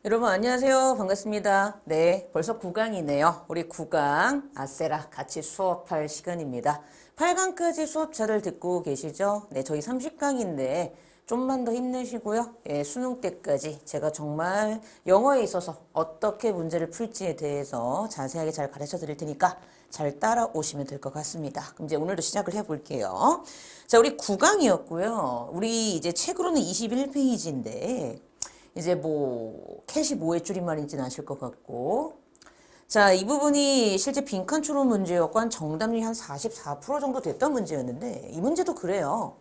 여러분 안녕하세요. 반갑습니다. 네, 벌써 9강이네요. 우리 9강 아세라 같이 수업할 시간입니다. 8강까지 수업 잘 듣고 계시죠? 네, 저희 30강인데 좀만 더 힘내시고요. 예, 수능 때까지 제가 정말 영어에 있어서 어떻게 문제를 풀지에 대해서 자세하게 잘 가르쳐 드릴 테니까 잘 따라오시면 될 것 같습니다. 그럼 이제 오늘도 시작을 해볼게요. 자, 우리 9강이었고요. 우리 이제 책으로는 21페이지인데 이제 뭐 캣이 뭐의 줄임말인지는 아실 것 같고, 자, 이 부분이 실제 빈칸 추론 문제였고 한 정답률이 한 44% 정도 됐던 문제였는데 이 문제도 그래요.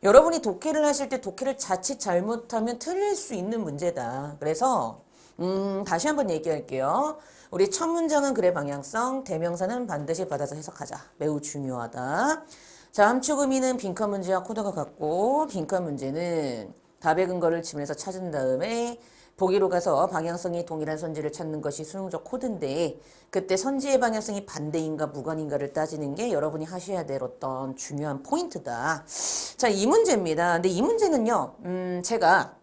여러분이 독해를 하실 때 독해를 자칫 잘못하면 틀릴 수 있는 문제다. 그래서 다시 한번 얘기할게요. 우리 첫 문장은 글의 방향성, 대명사는 반드시 받아서 해석하자. 매우 중요하다. 자, 함축 의미는 빈칸 문제와 코드가 같고, 빈칸 문제는 답의 근거를 지문에서 찾은 다음에 보기로 가서 방향성이 동일한 선지를 찾는 것이 수능적 코드인데, 그때 선지의 방향성이 반대인가 무관인가를 따지는 게 여러분이 하셔야 될 어떤 중요한 포인트다. 자, 이 문제입니다. 근데 이 문제는요, 제가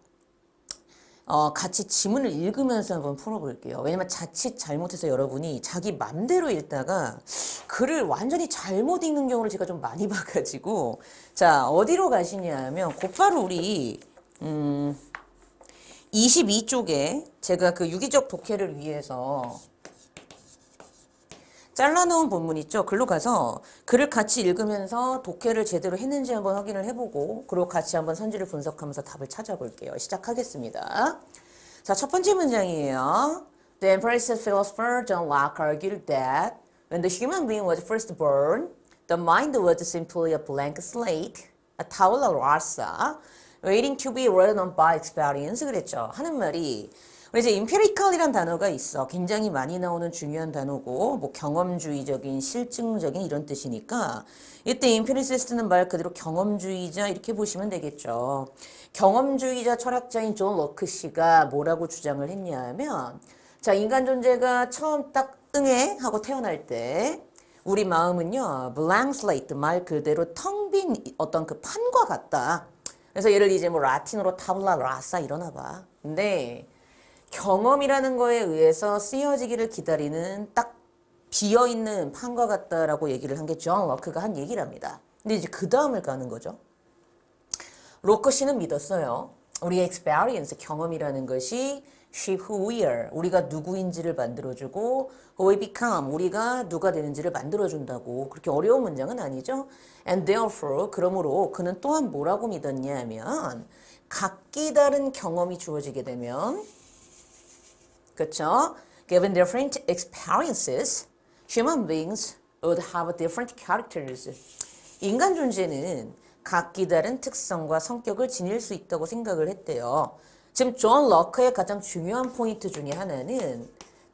같이 지문을 읽으면서 한번 풀어볼게요. 왜냐면 자칫 잘못해서 여러분이 자기 맘대로 읽다가 글을 완전히 잘못 읽는 경우를 제가 좀 많이 봐가지고, 자, 어디로 가시냐 하면 곧바로 우리 22쪽에 제가 그 유기적 독해를 위해서 잘라놓은 본문 있죠? 글로 가서 글을 같이 읽으면서 독해를 제대로 했는지 한번 확인을 해보고, 그리고 같이 한번 선지를 분석하면서 답을 찾아볼게요. 시작하겠습니다. 자, 첫 번째 문장이에요. The Empress philosopher John Locke argued that when the human being was first born, the mind was simply a blank slate, a tabula rasa, waiting to be read on by experience. 그랬죠. 하는 말이 우리 이제 empirical이란 단어가 있어. 굉장히 많이 나오는 중요한 단어고, 뭐 경험주의적인, 실증적인 이런 뜻이니까 이때 empiricist는 말 그대로 경험주의자 이렇게 보시면 되겠죠. 경험주의자 철학자인 존 로크 씨가 뭐라고 주장을 했냐면, 자, 인간 존재가 처음 딱 응애 하고 태어날 때 우리 마음은요, blank slate 말 그대로 텅 빈 어떤 그 판과 같다. 그래서 얘를 이제 뭐 라틴어로 타블라 라사 이러나 봐. 근데 경험이라는 거에 의해서 쓰여지기를 기다리는 딱 비어있는 판과 같다라고 얘기를 한 게 존 로크가 한 얘기랍니다. 근데 이제 그 다음을 가는 거죠. 로크 씨는 믿었어요. 우리의 experience, 경험이라는 것이 shape who we are, 우리가 누구인지를 만들어주고 who we become, 우리가 누가 되는지를 만들어준다고. 그렇게 어려운 문장은 아니죠. And therefore, 그러므로 그는 또한 뭐라고 믿었냐 하면 각기 다른 경험이 주어지게 되면, 그렇죠? Given different experiences, human beings would have different characters. 인간 존재는 각기 다른 특성과 성격을 지닐 수 있다고 생각을 했대요. 지금 존 로크의 가장 중요한 포인트 중에 하나는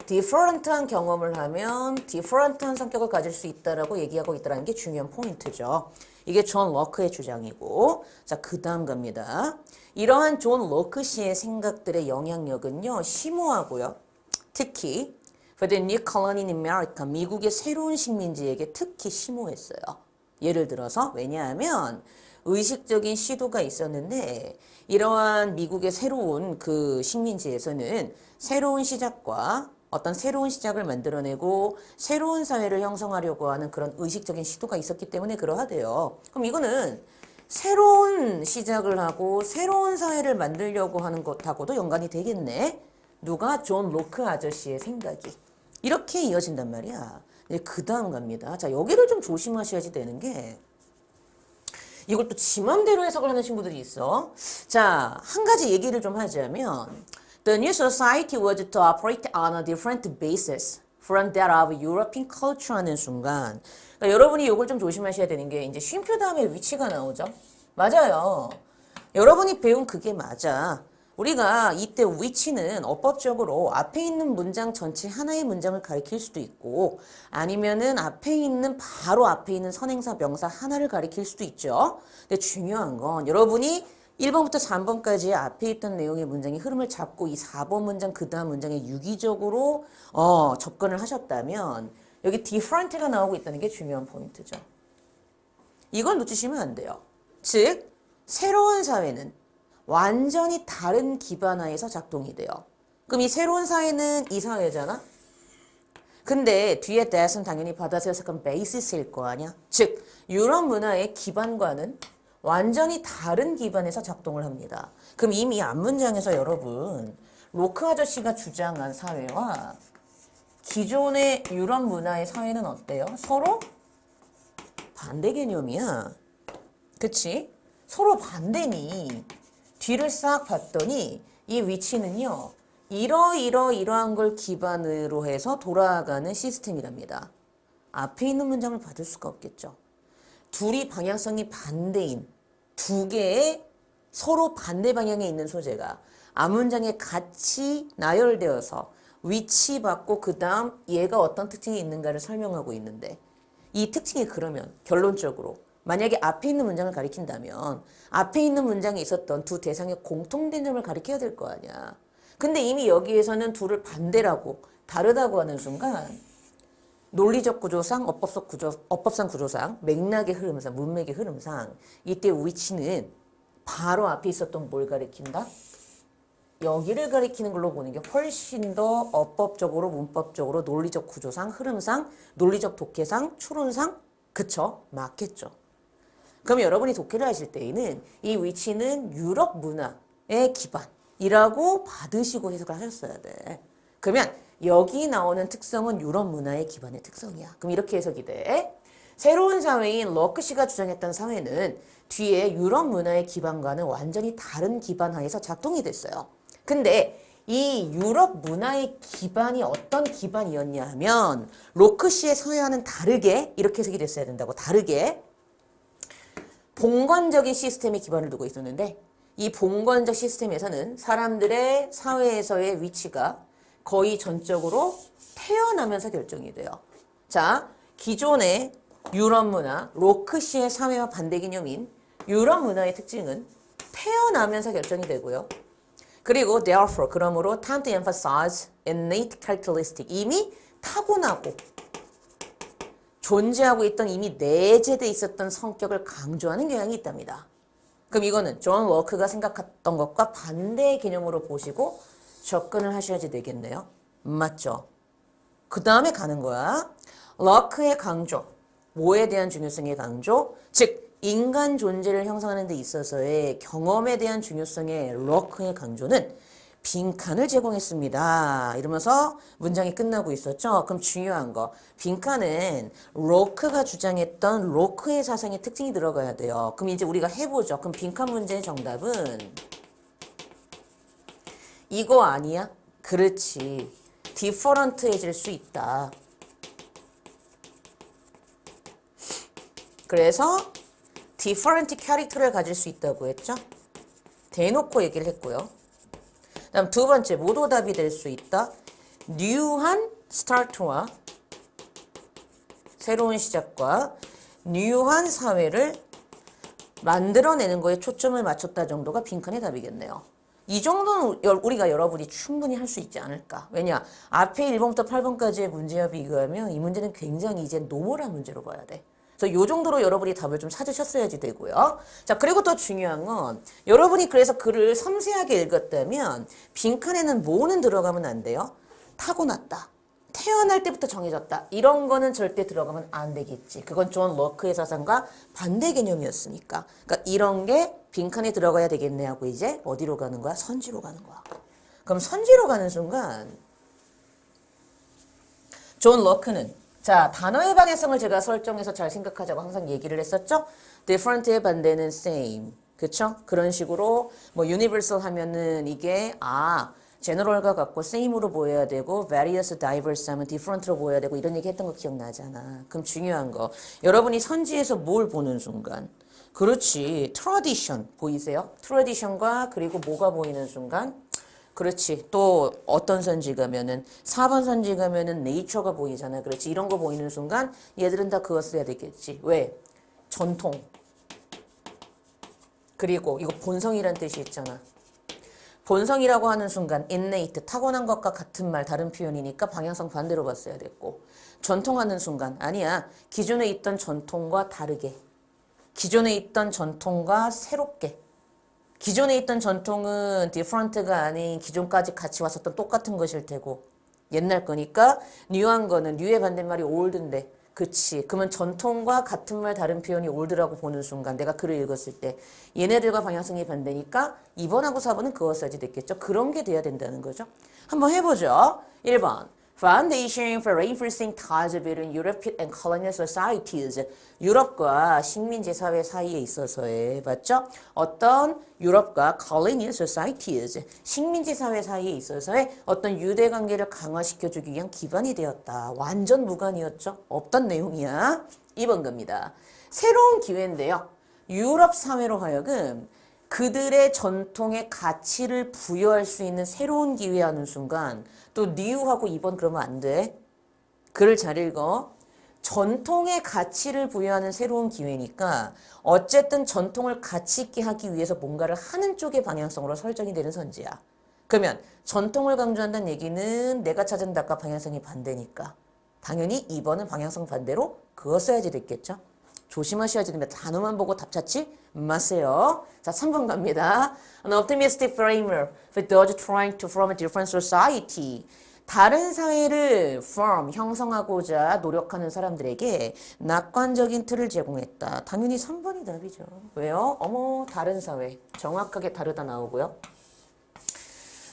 different한 경험을 하면 different한 성격을 가질 수 있다라고 얘기하고 있다는 게 중요한 포인트죠. 이게 존 로크의 주장이고, 자, 그 다음 갑니다. 이러한 존 로크 씨의 생각들의 영향력은요, 심오하고요. 특히 for the new colony in America, 미국의 새로운 식민지에게 특히 심오했어요. 예를 들어서 왜냐하면 의식적인 시도가 있었는데, 이러한 미국의 새로운 그 식민지에서는 새로운 시작과 어떤 새로운 시작을 만들어내고 새로운 사회를 형성하려고 하는 그런 의식적인 시도가 있었기 때문에 그러하대요. 그럼 이거는 새로운 시작을 하고 새로운 사회를 만들려고 하는 것하고도 연관이 되겠네. 누가? 존 로크 아저씨의 생각이. 이렇게 이어진단 말이야. 이제 그 다음 갑니다. 자, 여기를 좀 조심하셔야지 되는 게, 이걸 또 지 맘대로 해석을 하는 친구들이 있어. 자, 한 가지 얘기를 좀 하자면, The new society was to operate on a different basis from that of European culture 하는 순간, 그러니까 여러분이 이걸 좀 조심하셔야 되는 게, 이제 쉼표 다음에 위치가 나오죠. 맞아요. 여러분이 배운 그게 맞아. 우리가 이때 위치는 어법적으로 앞에 있는 문장 전체 하나의 문장을 가리킬 수도 있고, 아니면은 앞에 있는 바로 앞에 있는 선행사 명사 하나를 가리킬 수도 있죠. 근데 중요한 건 여러분이 1번부터 3번까지 앞에 있던 내용의 문장의 흐름을 잡고 이 4번 문장 그 다음 문장에 유기적으로 접근을 하셨다면 여기 different가 나오고 있다는 게 중요한 포인트죠. 이걸 놓치시면 안 돼요. 즉 새로운 사회는 완전히 다른 기반 하에서 작동이 돼요. 그럼 이 새로운 사회는 이 사회잖아? 근데 뒤에 that은 당연히 받아서 해석한 basis일 거 아니야? 즉, 유럽 문화의 기반과는 완전히 다른 기반에서 작동을 합니다. 그럼 이미 앞문장에서 여러분, 로크 아저씨가 주장한 사회와 기존의 유럽 문화의 사회는 어때요? 서로 반대 개념이야. 그치? 서로 반대니 뒤를 싹 봤더니 이 위치는요. 이러한 걸 기반으로 해서 돌아가는 시스템이랍니다. 앞에 있는 문장을 받을 수가 없겠죠. 둘이 방향성이 반대인 두 개의 서로 반대 방향에 있는 소재가 앞문장에 같이 나열되어서 위치받고 그 다음 얘가 어떤 특징이 있는가를 설명하고 있는데 이 특징이 그러면 결론적으로 만약에 앞에 있는 문장을 가리킨다면 앞에 있는 문장에 있었던 두 대상의 공통된 점을 가리켜야 될 거 아니야. 근데 이미 여기에서는 둘을 반대라고 다르다고 하는 순간 논리적 구조상, 어법상 구조상, 맥락의 흐름상, 문맥의 흐름상 이때 위치는 바로 앞에 있었던 뭘 가리킨다? 여기를 가리키는 걸로 보는 게 훨씬 더 어법적으로, 문법적으로, 논리적 구조상, 흐름상, 논리적 독해상, 추론상 그쵸? 맞겠죠. 그럼 여러분이 독해를 하실 때에는 이 위치는 유럽 문화의 기반이라고 받으시고 해석을 하셨어야 돼. 그러면 여기 나오는 특성은 유럽 문화의 기반의 특성이야. 그럼 이렇게 해석이 돼. 새로운 사회인 러크 씨가 주장했던 사회는 뒤에 유럽 문화의 기반과는 완전히 다른 기반 하에서 작동이 됐어요. 근데 이 유럽 문화의 기반이 어떤 기반이었냐 하면 로크 씨의 사회와는 다르게 이렇게 해석이 됐어야 된다고. 다르게 봉건적인 시스템의 기반을 두고 있었는데 이 봉건적 시스템에서는 사람들의 사회에서의 위치가 거의 전적으로 태어나면서 결정이 돼요. 자, 기존의 유럽 문화, 로크 씨의 사회와 반대 개념인 유럽 문화의 특징은 태어나면서 결정이 되고요. 그리고 therefore, 그러므로 time to emphasize innate characteristic, 이미 타고나고 존재하고 있던 이미 내재되어 있었던 성격을 강조하는 경향이 있답니다. 그럼 이거는 존 로크가 생각했던 것과 반대의 개념으로 보시고 접근을 하셔야지 되겠네요. 맞죠? 그 다음에 가는 거야. 로크의 강조, 뭐에 대한 중요성의 강조, 즉 인간 존재를 형성하는 데 있어서의 경험에 대한 중요성의 로크의 강조는 빈칸을 제공했습니다. 이러면서 문장이 끝나고 있었죠. 그럼 중요한 거, 빈칸은 로크가 주장했던 로크의 사상의 특징이 들어가야 돼요. 그럼 이제 우리가 해보죠. 그럼 빈칸 문제의 정답은 이거 아니야? 그렇지. 디퍼런트해질 수 있다. 그래서 different character를 가질 수 있다고 했죠. 대놓고 얘기를 했고요. 다음 두 번째, 모도답이 될 수 있다. 뉴한 스타트와 새로운 시작과 뉴한 사회를 만들어내는 거에 초점을 맞췄다 정도가 빈칸의 답이겠네요. 이 정도는 우리가 여러분이 충분히 할 수 있지 않을까. 왜냐? 앞에 1번부터 8번까지의 문제와 비교하면 이 문제는 굉장히 이제 노멀한 문제로 봐야 돼. 그래서 이 정도로 여러분이 답을 좀 찾으셨어야지 되고요. 자, 그리고 더 중요한 건 여러분이 그래서 글을 섬세하게 읽었다면 빈칸에는 뭐는 들어가면 안 돼요? 타고났다. 태어날 때부터 정해졌다. 이런 거는 절대 들어가면 안 되겠지. 그건 존 로크의 사상과 반대 개념이었으니까. 그러니까 이런 게 빈칸에 들어가야 되겠네 하고 이제 어디로 가는 거야? 선지로 가는 거야. 그럼 선지로 가는 순간 존 로크는 자, 단어의 방향성을 제가 설정해서 잘 생각하자고 항상 얘기를 했었죠. different의 반대는 same. 그쵸? 그런 식으로 뭐 universal 하면은 이게 general과 같고 same으로 보여야 되고 various, diverse 하면 different로 보여야 되고 이런 얘기 했던 거 기억나잖아. 그럼 중요한 거. 여러분이 선지에서 뭘 보는 순간 그렇지. tradition 보이세요? tradition과 그리고 뭐가 보이는 순간 그렇지. 또 어떤 선지 가면은 4번 선지 가면은 네이처가 보이잖아. 그렇지. 이런 거 보이는 순간 얘들은 다 그것을 해야 되겠지. 왜? 전통. 그리고 이거 본성이란 뜻이 있잖아. 본성이라고 하는 순간 innate, 타고난 것과 같은 말, 다른 표현이니까 방향성 반대로 봤어야 됐고 전통하는 순간 아니야. 기존에 있던 전통과 다르게 기존에 있던 전통과 새롭게 기존에 있던 전통은 different가 아닌 기존까지 같이 왔었던 똑같은 것일 테고 옛날 거니까 뉴한 거는 뉴의 반대말이 ol드인데 그치. 그러면 전통과 같은 말 다른 표현이 올드라고 보는 순간 내가 글을 읽었을 때 얘네들과 방향성이 반대니까 2번하고 4번은 그거 써야지 됐겠죠. 그런 게 돼야 된다는 거죠. 한번 해보죠. 1번. Foundation for Reinforcing Ties between European and Colonial Societies. 유럽과 식민지 사회 사이에 있어서의 맞죠? 어떤 유럽과 Colonial Societies, 식민지 사회 사이에 있어서의 어떤 유대 관계를 강화시켜주기 위한 기반이 되었다. 완전 무관이었죠? 없던 내용이야. 2번 갑니다. 새로운 기회인데요. 유럽 사회로 하여금 그들의 전통의 가치를 부여할 수 있는 새로운 기회하는 순간 또 new하고 2번 그러면 안 돼. 글을 잘 읽어. 전통의 가치를 부여하는 새로운 기회니까 어쨌든 전통을 가치 있게 하기 위해서 뭔가를 하는 쪽의 방향성으로 설정이 되는 선지야. 그러면 전통을 강조한다는 얘기는 내가 찾은 답과 방향성이 반대니까 당연히 2번은 방향성 반대로 그거 써야지 됐겠죠. 조심하셔야지 됩니다. 단어만 보고 답 찾지 마세요. 자, 3번 갑니다. An optimistic framework for those trying to form a different society. 다른 사회를 form, 형성하고자 노력하는 사람들에게 낙관적인 틀을 제공했다. 당연히 3번이 답이죠. 왜요? 어머, 다른 사회. 정확하게 다르다 나오고요.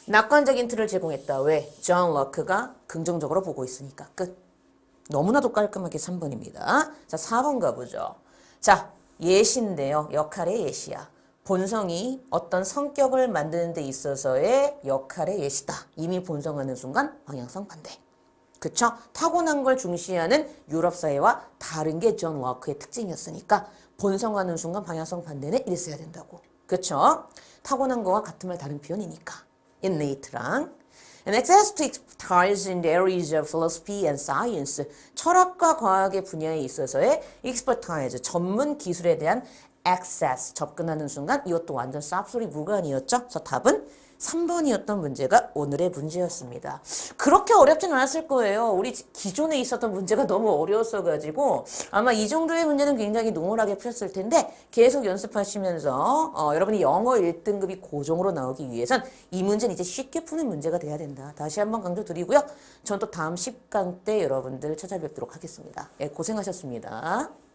낙관적인 틀을 제공했다. 왜? 존 럭크가 긍정적으로 보고 있으니까. 끝. 너무나도 깔끔하게 3번입니다. 자, 4번 가보죠. 자, 예시인데요. 역할의 예시야. 본성이 어떤 성격을 만드는 데 있어서의 역할의 예시다. 이미 본성하는 순간 방향성 반대. 그쵸? 타고난 걸 중시하는 유럽 사회와 다른 게 존 럭크의 특징이었으니까 본성하는 순간 방향성 반대는 이랬어야 된다고. 그쵸? 타고난 거와 같은 말 다른 표현이니까. innate랑 And access to expertise in the areas of philosophy and science. 철학과 과학의 분야에 있어서의 expertise, 전문 기술에 대한 access, 접근하는 순간 이것도 완전 쌉소리 무관이었죠. 그래서 답은 3번이었던 문제가 오늘의 문제였습니다. 그렇게 어렵진 않았을 거예요. 우리 기존에 있었던 문제가 너무 어려웠어가지고 아마 이 정도의 문제는 굉장히 노멀하게 푸셨을 텐데 계속 연습하시면서 여러분이 영어 1등급이 고정으로 나오기 위해선 이 문제는 이제 쉽게 푸는 문제가 돼야 된다. 다시 한번 강조드리고요. 전 또 다음 10강 때 여러분들 찾아뵙도록 하겠습니다. 예, 고생하셨습니다.